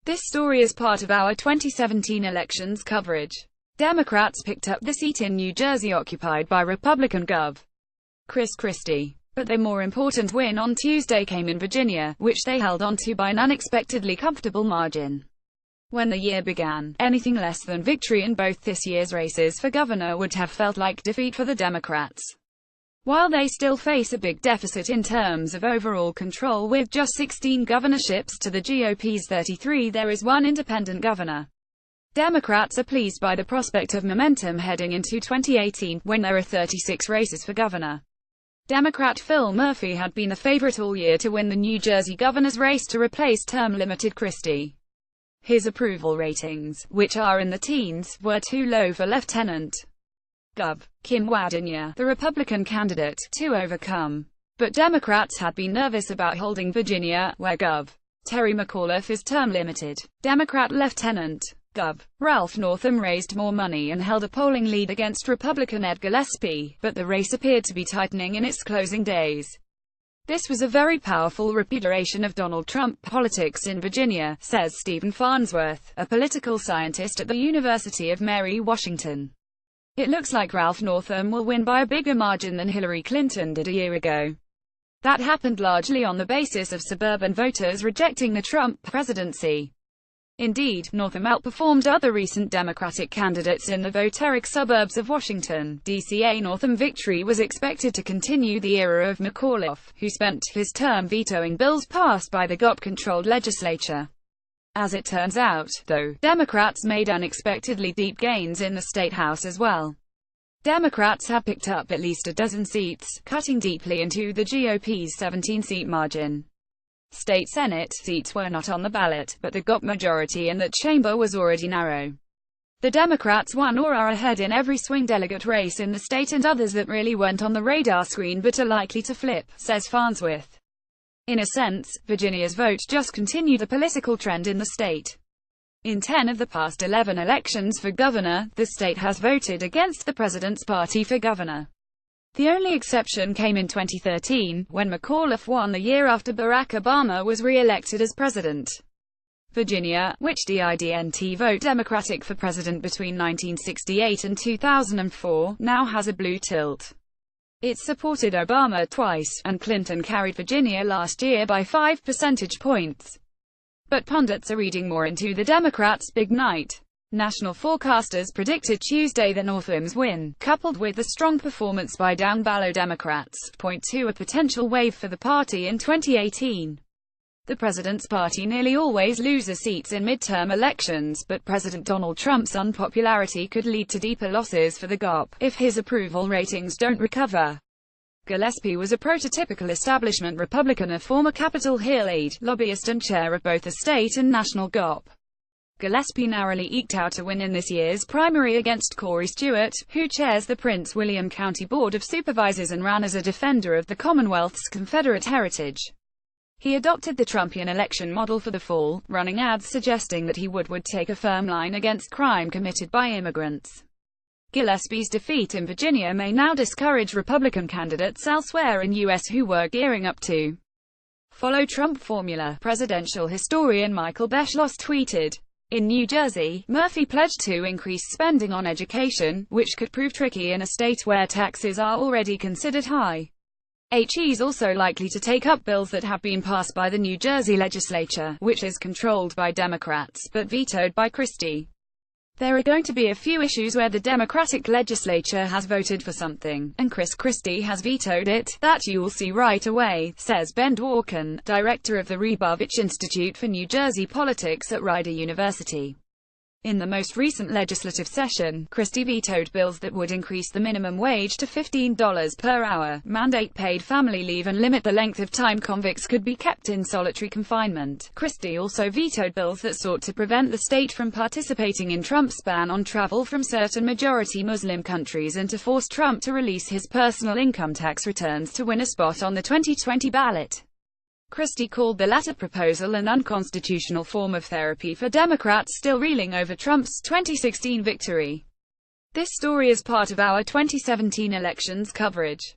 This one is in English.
This story is part of our 2017 elections coverage. Democrats picked up the seat in New Jersey occupied by Republican Gov. Chris Christie. But their more important win on Tuesday came in Virginia, which they held onto by an unexpectedly comfortable margin. When the year began, anything less than victory in both this year's races for governor would have felt like defeat for the Democrats. While they still face a big deficit in terms of overall control with just 16 governorships to the GOP's 33, there is one independent governor. Democrats are pleased by the prospect of momentum heading into 2018, when there are 36 races for governor. Democrat Phil Murphy had been the favorite all year to win the New Jersey governor's race to replace term-limited Christie. His approval ratings, which are in the teens, were too low for Lieutenant Gov. Kim Wadenia, the Republican candidate, to overcome. But Democrats had been nervous about holding Virginia, where Gov. Terry McAuliffe is term-limited. Democrat Lieutenant Gov. Ralph Northam raised more money and held a polling lead against Republican Ed Gillespie, but the race appeared to be tightening in its closing days. This was a very powerful repudiation of Donald Trump politics in Virginia, says Stephen Farnsworth, a political scientist at the University of Mary Washington. It looks like Ralph Northam will win by a bigger margin than Hillary Clinton did a year ago. That happened largely on the basis of suburban voters rejecting the Trump presidency. Indeed, Northam outperformed other recent Democratic candidates in the voteric suburbs of Washington, D.C. A Northam victory was expected to continue the era of McAuliffe, who spent his term vetoing bills passed by the GOP-controlled legislature. As it turns out, though, Democrats made unexpectedly deep gains in the state house as well. Democrats have picked up at least a dozen seats, cutting deeply into the GOP's 17-seat margin. State Senate seats were not on the ballot, but the GOP majority in that chamber was already narrow. The Democrats won or are ahead in every swing delegate race in the state and others that really weren't on the radar screen but are likely to flip, says Farnsworth. In a sense, Virginia's vote just continued the political trend in the state. In 10 of the past 11 elections for governor, the state has voted against the president's party for governor. The only exception came in 2013, when McAuliffe won the year after Barack Obama was re-elected as president. Virginia, which didn't vote Democratic for president between 1968 and 2004, now has a blue tilt. It supported Obama twice, and Clinton carried Virginia last year by 5 percentage points. But pundits are reading more into the Democrats' big night. National forecasters predicted Tuesday that Northam's win, coupled with the strong performance by down-ballot Democrats, point to a potential wave for the party in 2018. The president's party nearly always loses seats in midterm elections, but President Donald Trump's unpopularity could lead to deeper losses for the GOP, if his approval ratings don't recover. Gillespie was a prototypical establishment Republican, a former Capitol Hill aide, lobbyist and chair of both the state and national GOP. Gillespie narrowly eked out a win in this year's primary against Corey Stewart, who chairs the Prince William County Board of Supervisors and ran as a defender of the Commonwealth's Confederate heritage. He adopted the Trumpian election model for the fall, running ads suggesting that he would take a firm line against crime committed by immigrants. Gillespie's defeat in Virginia may now discourage Republican candidates elsewhere in U.S. who were gearing up to follow Trump formula, presidential historian Michael Beschloss tweeted. In New Jersey, Murphy pledged to increase spending on education, which could prove tricky in a state where taxes are already considered high. He's also likely to take up bills that have been passed by the New Jersey legislature, which is controlled by Democrats, but vetoed by Christie. There are going to be a few issues where the Democratic legislature has voted for something, and Chris Christie has vetoed it, that you'll see right away, says Ben Dworkin, director of the Rebovich Institute for New Jersey Politics at Rider University. In the most recent legislative session, Christie vetoed bills that would increase the minimum wage to $15 per hour, mandate paid family leave and limit the length of time convicts could be kept in solitary confinement. Christie also vetoed bills that sought to prevent the state from participating in Trump's ban on travel from certain majority Muslim countries and to force Trump to release his personal income tax returns to win a spot on the 2020 ballot. Christie called the latter proposal an unconstitutional form of therapy for Democrats still reeling over Trump's 2016 victory. This story is part of our 2017 elections coverage.